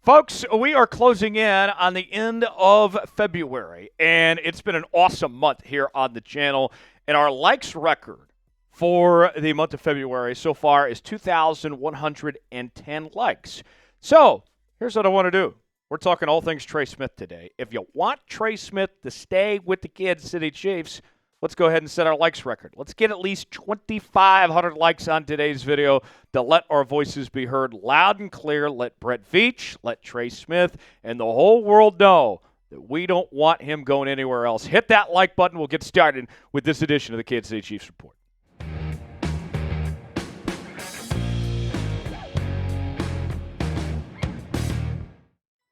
Folks, we are closing in on the end of February, and it's been an awesome month here on the channel. And our likes record for the month of February so far is 2,110 likes. So here's what I want to do. We're talking all things Trey Smith today. If you want Trey Smith to stay with the Kansas City Chiefs, let's go ahead and set our likes record. Let's get at least 2,500 likes on today's video to let our voices be heard loud and clear. Let Brett Veach, let Trey Smith, and the whole world know that we don't want him going anywhere else. Hit that like button. We'll get started with this edition of the Kansas City Chiefs Report.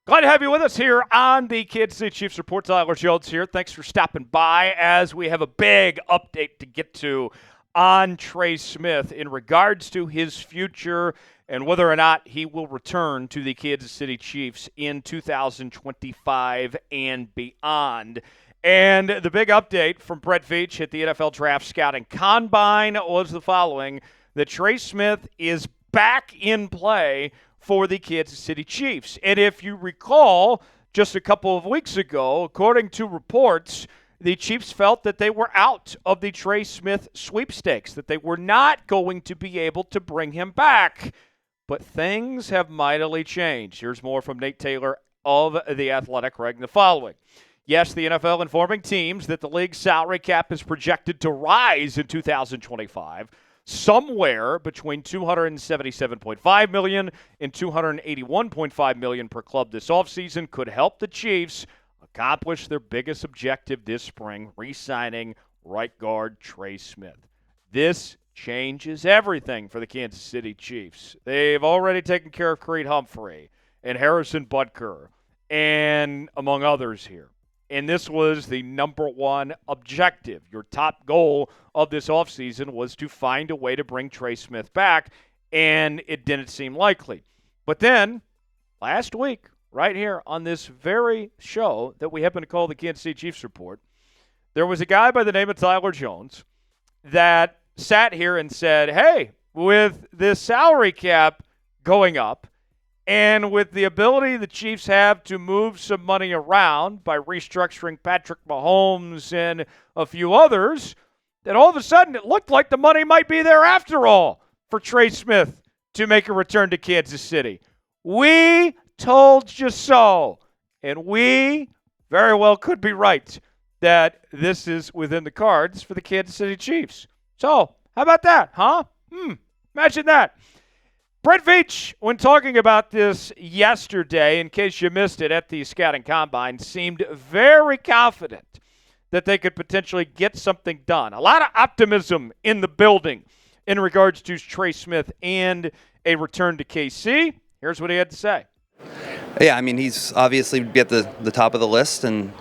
Glad to have you with us here on the Kansas City Chiefs Report. Tyler Jones here. Thanks for stopping by as we have a big update to get to on Trey Smith in regards to his future and whether or not he will return to the Kansas City Chiefs in 2025 and beyond. And the big update from Brett Veach at the NFL Draft Scouting Combine was the following, that Trey Smith is back in play for the Kansas City Chiefs. And if you recall, just a couple of weeks ago, according to reports, the Chiefs felt that they were out of the Trey Smith sweepstakes, that they were not going to be able to bring him back. But things have mightily changed. Here's more from Nate Taylor of The Athletic, writing the following. Yes, the NFL informing teams that the league's salary cap is projected to rise in 2025, somewhere between $277.5 million and $281.5 million per club this offseason could help the Chiefs accomplish their biggest objective this spring, re-signing right guard Trey Smith. This changes everything for the Kansas City Chiefs. They've already taken care of Creed Humphrey and Harrison Butker and among others here. And this was the number one objective. Your top goal of this offseason was to find a way to bring Trey Smith back, and it didn't seem likely. But then, last week, right here on this very show that we happen to call the Kansas City Chiefs Report, there was a guy by the name of Tyler Jones that sat here and said, hey, with this salary cap going up, and with the ability the Chiefs have to move some money around by restructuring Patrick Mahomes and a few others, that all of a sudden it looked like the money might be there after all for Trey Smith to make a return to Kansas City. We told you so. And we very well could be right that this is within the cards for the Kansas City Chiefs. So, how about that, huh? Imagine that. Brett Veach, when talking about this yesterday, in case you missed it at the Scouting Combine, seemed very confident that they could potentially get something done. A lot of optimism in the building in regards to Trey Smith and a return to KC. Here's what he had to say. Yeah, I mean, he's obviously at the top of the list, and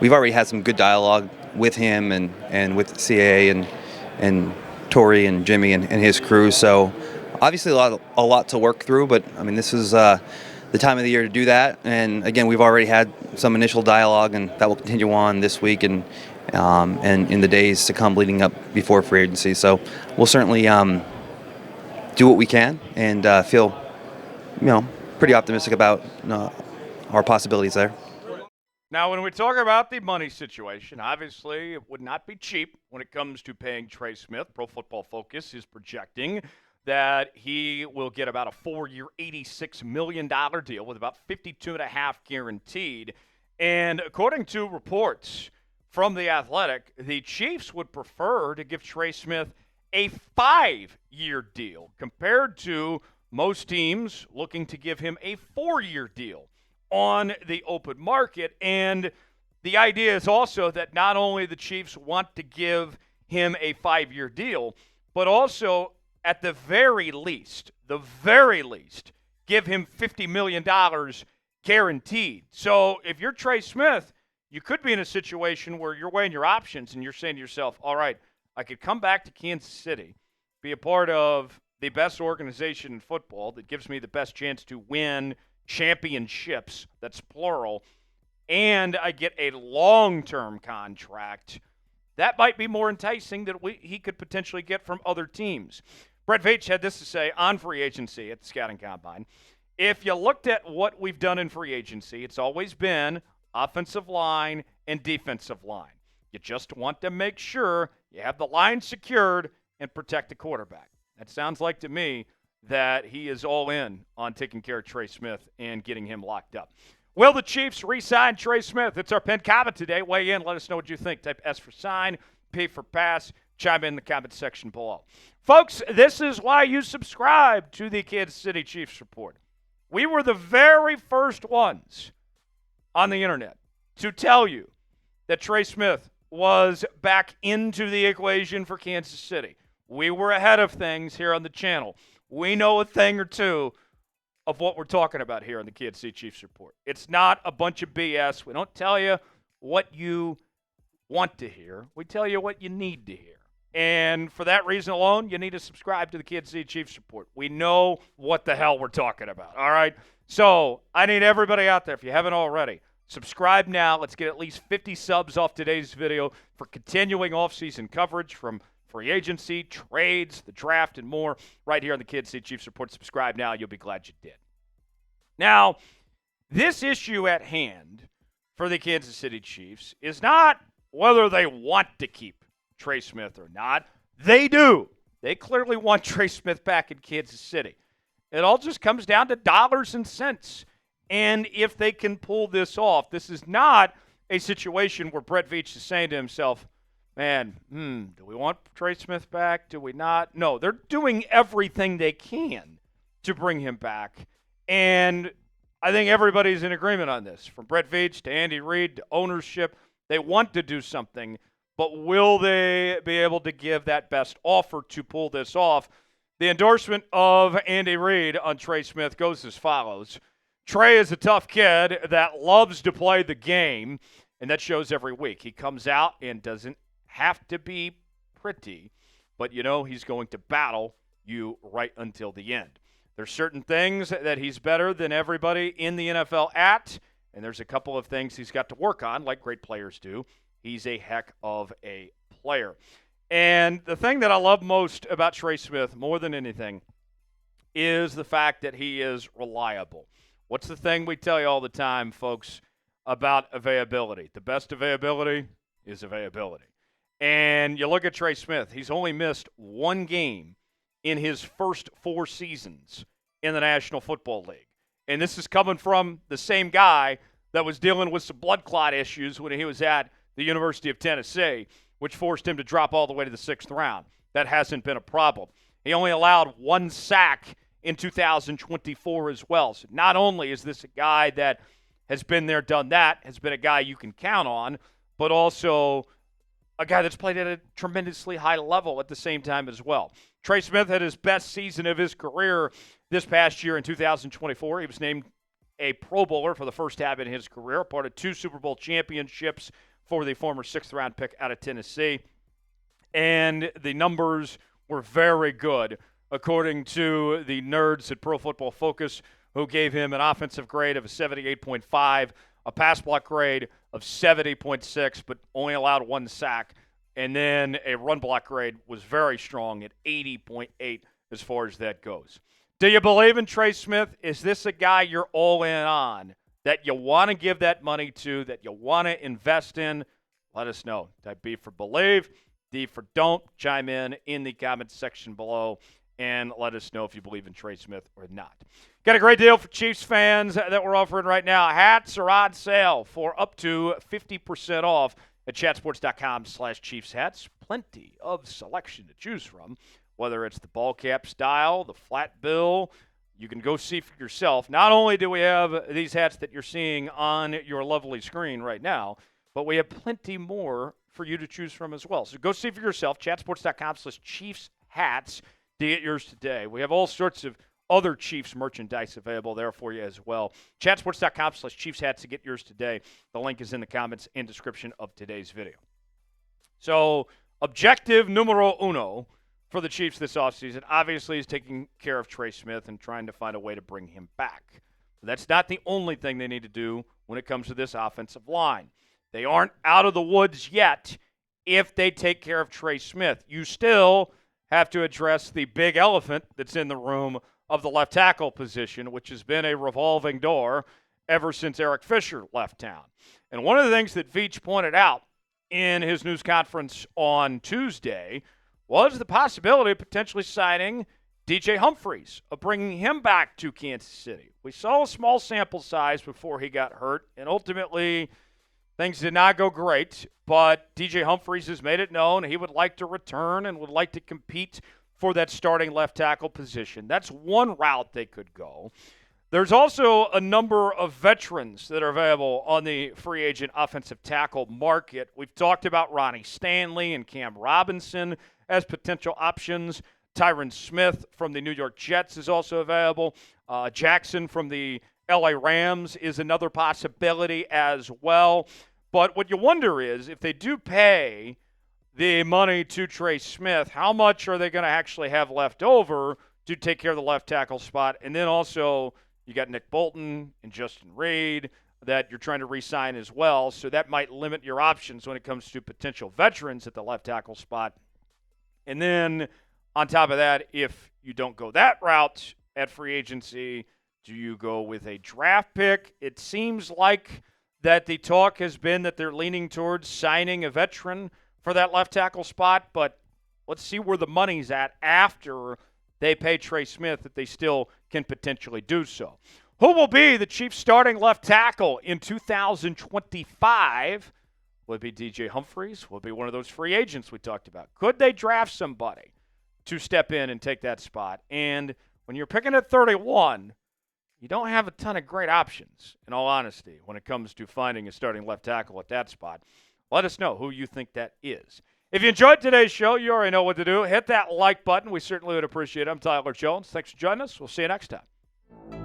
we've already had some good dialogue with him and with CAA and Torrey and Jimmy and his crew. So obviously a lot to work through, but I mean, this is the time of the year to do that. And again, we've already had some initial dialogue, and that will continue on this week and in the days to come leading up before free agency. So we'll certainly do what we can and feel, pretty optimistic about our possibilities there. Now, when we talk about the money situation, obviously it would not be cheap when it comes to paying Trey Smith. Pro Football Focus is projecting that he will get about a 4-year, $86 million deal with about $52.5 million guaranteed. And according to reports from The Athletic, the Chiefs would prefer to give Trey Smith a 5-year deal compared to most teams looking to give him a 4-year deal on the open market. And the idea is also that not only the Chiefs want to give him a 5-year deal, but also at the very least, give him $50 million guaranteed. So if you're Trey Smith, you could be in a situation where you're weighing your options and you're saying to yourself, all right, I could come back to Kansas City, be a part of the best organization in football that gives me the best chance to win championships, that's plural, and I get a long-term contract. That might be more enticing than he could potentially get from other teams. Brett Veach had this to say on free agency at the Scouting Combine. if you looked at what we've done in free agency, it's always been offensive line and defensive line. You just want to make sure you have the line secured and protect the quarterback. That sounds like to me that he is all in on taking care of Trey Smith and getting him locked up. Will the Chiefs re-sign Trey Smith? It's our pinned comment today. Weigh in. Let us know what you think. Type S for sign, P for pass. Chime in the comment section below. Folks, this is why you subscribe to the Kansas City Chiefs Report. We were the very first ones on the internet to tell you that Trey Smith was back into the equation for Kansas City. We were ahead of things here on the channel. We know a thing or two of what we're talking about here on the Kansas City Chiefs Report. It's not a bunch of BS. We don't tell you what you want to hear. We tell you what you need to hear. And for that reason alone, you need to subscribe to the Kansas City Chiefs Report. We know what the hell we're talking about, all right? So I need everybody out there, if you haven't already, subscribe now. Let's get at least 50 subs off today's video for continuing off-season coverage from free agency, trades, the draft, and more right here on the Kansas City Chiefs Report. Subscribe now. You'll be glad you did. Now, this issue at hand for the Kansas City Chiefs is not whether they want to keep Trey Smith or not. They do. They clearly want Trey Smith back in Kansas City. It all just comes down to dollars and cents. And if they can pull this off, this is not a situation where Brett Veach is saying to himself, man, do we want Trey Smith back? Do we not? No, they're doing everything they can to bring him back. And I think everybody's in agreement on this, from Brett Veach to Andy Reid to ownership. They want to do something, but will they be able to give that best offer to pull this off? The endorsement of Andy Reid on Trey Smith goes as follows. Trey is a tough kid that loves to play the game, and that shows every week. He comes out and doesn't have to be pretty, but he's going to battle you right until the end. There's certain things that he's better than everybody in the NFL at, and there's a couple of things he's got to work on, like great players do. He's a heck of a player. And the thing that I love most about Trey Smith, more than anything, is the fact that he is reliable. What's the thing we tell you all the time, folks, about availability? The best availability is availability. And you look at Trey Smith, he's only missed one game in his first 4 seasons in the National Football League. And this is coming from the same guy that was dealing with some blood clot issues when he was at the University of Tennessee, which forced him to drop all the way to the 6th round. That hasn't been a problem. He only allowed 1 sack in 2024 as well. So not only is this a guy that has been there, done that, has been a guy you can count on, but also a guy that's played at a tremendously high level at the same time as well. Trey Smith had his best season of his career this past year in 2024. He was named a Pro Bowler for the first time in his career, part of 2 Super Bowl championships for the former 6th-round pick out of Tennessee. And the numbers were very good, according to the nerds at Pro Football Focus, who gave him an offensive grade of a 78.5, a pass block grade of 70.6, but only allowed 1 sack. And then a run block grade was very strong at 80.8 as far as that goes. Do you believe in Trey Smith? Is this a guy you're all in on, that you want to give that money to, that you want to invest in? Let us know. Type B for believe, D for don't. Chime in the comments section below and let us know if you believe in Trey Smith or not. Got a great deal for Chiefs fans that we're offering right now. Hats are on sale for up to 50% off at chatsports.com/Chiefs hats. Plenty of selection to choose from, whether it's the ball cap style, the flat bill. You can go see for yourself. Not only do we have these hats that you're seeing on your lovely screen right now, but we have plenty more for you to choose from as well. So go see for yourself, chatsports.com/Chiefs hats to get yours today. We have all sorts of other Chiefs merchandise available there for you as well. Chatsports.com/Chiefs hats to get yours today. The link is in the comments and description of today's video. So, objective numero uno for the Chiefs this offseason obviously is taking care of Trey Smith and trying to find a way to bring him back. But that's not the only thing they need to do when it comes to this offensive line. They aren't out of the woods yet if they take care of Trey Smith. You still have to address the big elephant that's in the room of the left tackle position, which has been a revolving door ever since Eric Fisher left town. And one of the things that Veach pointed out in his news conference on Tuesday was the possibility of potentially signing DJ Humphries, of bringing him back to Kansas City. We saw a small sample size before he got hurt, and ultimately things did not go great, but DJ Humphries has made it known he would like to return and would like to compete for that starting left tackle position. That's one route they could go. There's also a number of veterans that are available on the free agent offensive tackle market. We've talked about Ronnie Stanley and Cam Robinson as potential options. Tyron Smith from the New York Jets is also available. Jackson from the LA Rams is another possibility as well. But what you wonder is, if they do pay the money to Trey Smith, how much are they going to actually have left over to take care of the left tackle spot? And then also, you got Nick Bolton and Justin Reid that you're trying to re-sign as well. So that might limit your options when it comes to potential veterans at the left tackle spot. And then on top of that, if you don't go that route at free agency, do you go with a draft pick? It seems like that the talk has been that they're leaning towards signing a veteran for that left tackle spot, but let's see where the money's at after they pay Trey Smith, that they still can potentially do so. Who will be the Chiefs' starting left tackle in 2025? Will it be DJ Humphries? Will it be one of those free agents we talked about? Could they draft somebody to step in and take that spot? And when you're picking at 31, you don't have a ton of great options, in all honesty, when it comes to finding a starting left tackle at that spot. Let us know who you think that is. If you enjoyed today's show, you already know what to do. Hit that like button. We certainly would appreciate it. I'm Tyler Jones. Thanks for joining us. We'll see you next time.